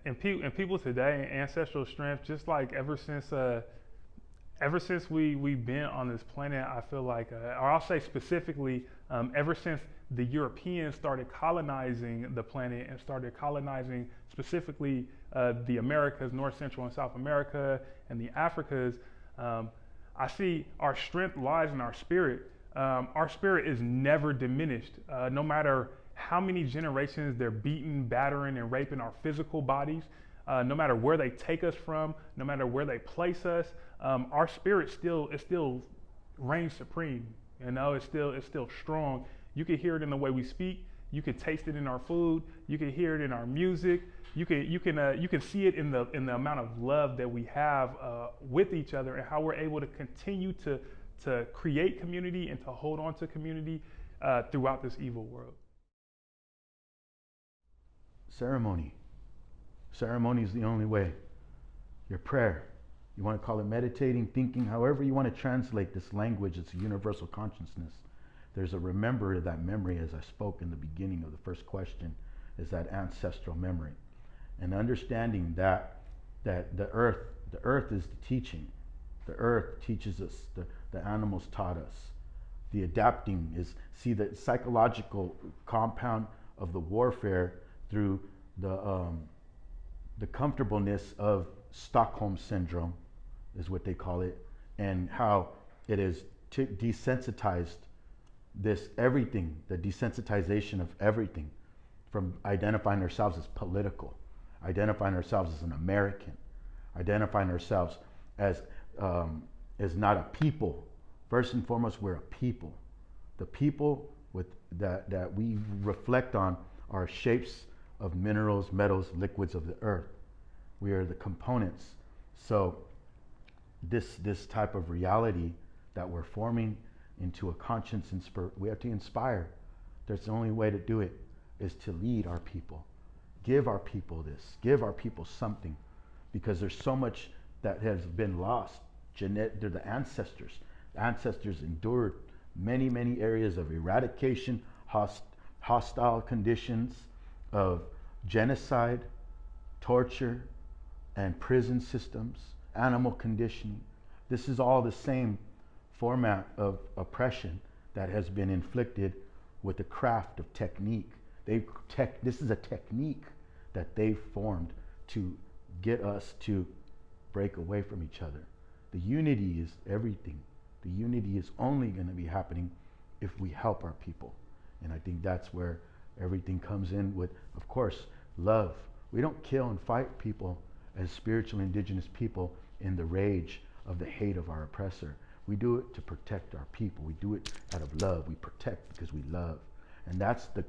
and people today, ancestral strength, just like ever since we've been on this planet, I feel like, or I'll say specifically, ever since the Europeans started colonizing the planet and started colonizing specifically the Americas, North, Central, and South America, and the Africas, I see our strength lies in our spirit. Our spirit is never diminished, no matter how many generations they're beating, battering, and raping our physical bodies. No matter where they take us from, no matter where they place us, our spirit still reigns supreme. You know, it's still strong. You can hear it in the way we speak. You can taste it in our food. You can hear it in our music. You can see it in the amount of love that we have with each other, and how we're able to continue to create community and to hold on to community throughout this evil world. Ceremony. Ceremony is the only way. Your prayer. You want to call it meditating, thinking, however you want to translate this language. It's a universal consciousness. There's a remember of that memory, as I spoke in the beginning of the first question, is that ancestral memory. And understanding that the earth is the teaching. The earth teaches us, the animals taught us. The adapting is, see, the psychological compound of the warfare through the comfortableness of Stockholm syndrome is what they call it, and how it is desensitized this everything, the desensitization of everything, from identifying ourselves as political, identifying ourselves as an American, identifying ourselves as not a people. First and foremost, we're a people. The people with that we reflect on are shapes of minerals, metals, liquids of the earth. We are the components. So this type of reality that we're forming into a conscience, we have to inspire. There's the only way to do it is to lead our people. Give our people this. Give our people something. Because there's so much that has been lost. They're the ancestors. The ancestors endured many, many areas of eradication, hostile conditions, of genocide, torture, and prison systems, animal conditioning. This is all the same format of oppression that has been inflicted with the craft of technique. This is a technique that they formed to get us to break away from each other. The unity is everything. The unity is only going to be happening if we help our people. And I think that's where everything comes in with, of course, love. We don't kill and fight people as spiritual indigenous people in the rage of the hate of our oppressor. We do it to protect our people. We do it out of love. We protect because we love. And that's the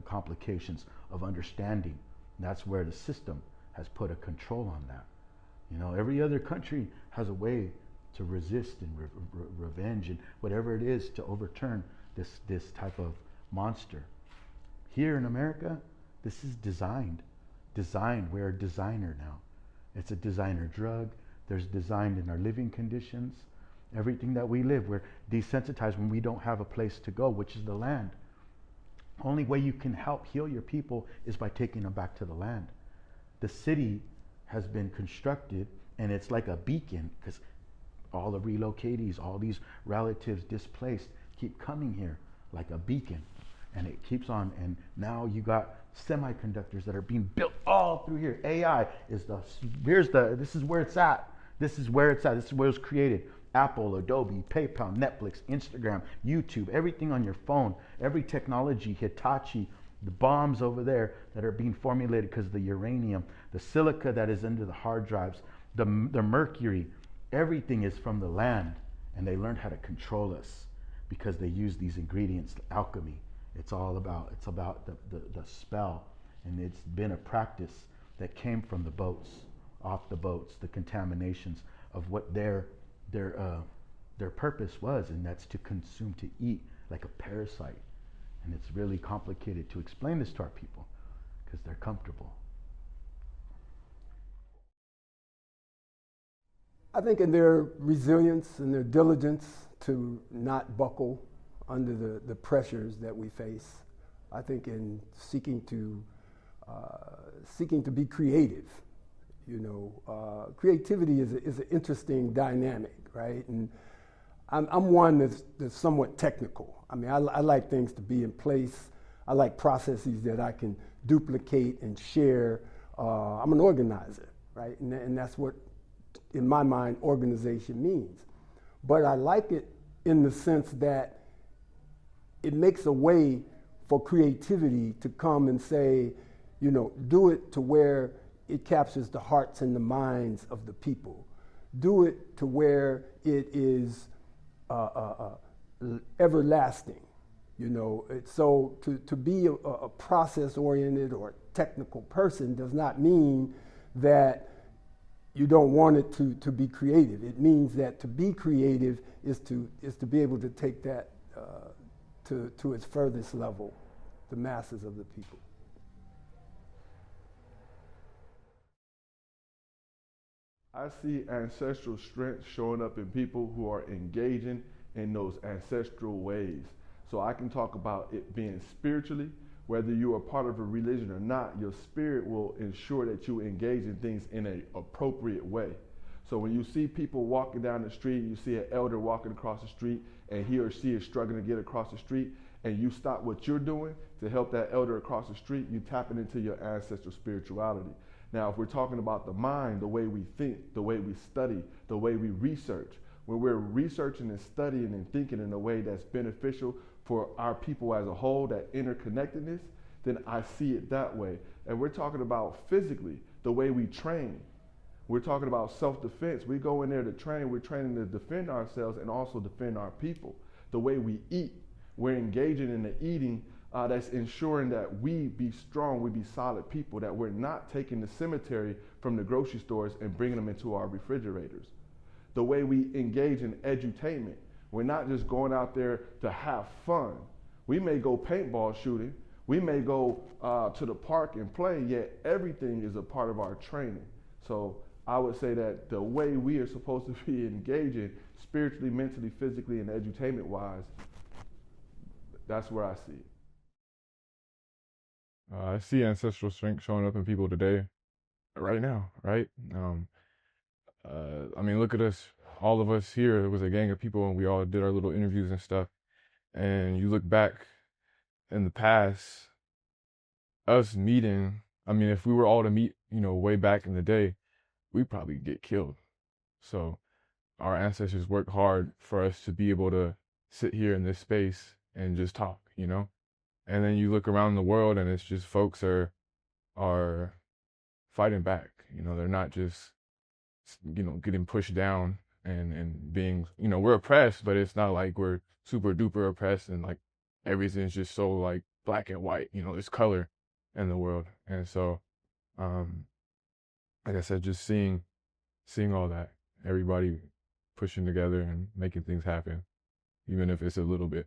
complications of understanding. And that's where the system has put a control on that. You know, every other country has a way to resist and revenge and whatever it is to overturn this type of monster. Here in America, this is designed. We're a designer now. It's a designer drug. There's designed in our living conditions. Everything that we live, we're desensitized when we don't have a place to go, which is the land. Only way you can help heal your people is by taking them back to the land. The city has been constructed, and it's like a beacon, because all the relocatees, all these relatives displaced keep coming here like a beacon, and it keeps on. And now you got semiconductors that are being built all through here. AI is this is where it's at. This is where it's at. This is where it was created. Apple, Adobe, PayPal, Netflix, Instagram, YouTube, everything on your phone, every technology, Hitachi, the bombs over there that are being formulated because of the uranium, the silica that is into the hard drives, the mercury, everything is from the land. And they learned how to control us because they use these ingredients, alchemy. It's about the spell. And it's been a practice that came from the boats, off the boats, the contaminations of what their purpose was, and that's to consume, to eat like a parasite. And it's really complicated to explain this to our people because they're comfortable. I think in their resilience and their diligence to not buckle under the pressures that we face, I think in seeking to seeking to be creative. You know, creativity is an interesting dynamic, right? And I'm one that's somewhat technical. I mean, I like things to be in place. I like processes that I can duplicate and share. I'm an organizer, right? And that's what, in my mind, organization means. But I like it in the sense that it makes a way for creativity to come and say, you know, do it to where it captures the hearts and the minds of the people. Do it to where it is everlasting. You know, so to be a process-oriented or technical person does not mean that you don't want it to be creative. It means that to be creative is to be able to take that to its furthest level, the masses of the people. I see ancestral strength showing up in people who are engaging in those ancestral ways. So I can talk about it being spiritually, whether you are part of a religion or not, your spirit will ensure that you engage in things in an appropriate way. So when you see people walking down the street, you see an elder walking across the street and he or she is struggling to get across the street, and you stop what you're doing to help that elder across the street, you tapping into your ancestral spirituality. Now, if we're talking about the mind, the way we think, the way we study, the way we research, when we're researching and studying and thinking in a way that's beneficial for our people as a whole, that interconnectedness, then I see it that way. And we're talking about physically, the way we train. We're talking about self-defense. We go in there to train. We're training to defend ourselves and also defend our people. The way we eat, we're engaging in the eating that's ensuring that we be strong, we be solid people, that we're not taking the cemetery from the grocery stores and bringing them into our refrigerators. The way we engage in edutainment, we're not just going out there to have fun. We may go paintball shooting, we may go to the park and play, yet everything is a part of our training. So I would say that the way we are supposed to be engaging spiritually, mentally, physically, and edutainment-wise, that's where I see it. I see ancestral strength showing up in people today, right now, right? I mean, look at us, all of us here. It was a gang of people, and we all did our little interviews and stuff. And you look back in the past, us meeting. I mean, if we were all to meet, you know, way back in the day, we'd probably get killed. So our ancestors worked hard for us to be able to sit here in this space and just talk, you know. And then you look around the world, and it's just folks are fighting back. You know, they're not just, you know, getting pushed down and being, you know, we're oppressed, but it's not like we're super duper oppressed and like everything's just so like black and white. You know, there's color in the world. And so, like I said, just seeing all that, everybody pushing together and making things happen, even if it's a little bit.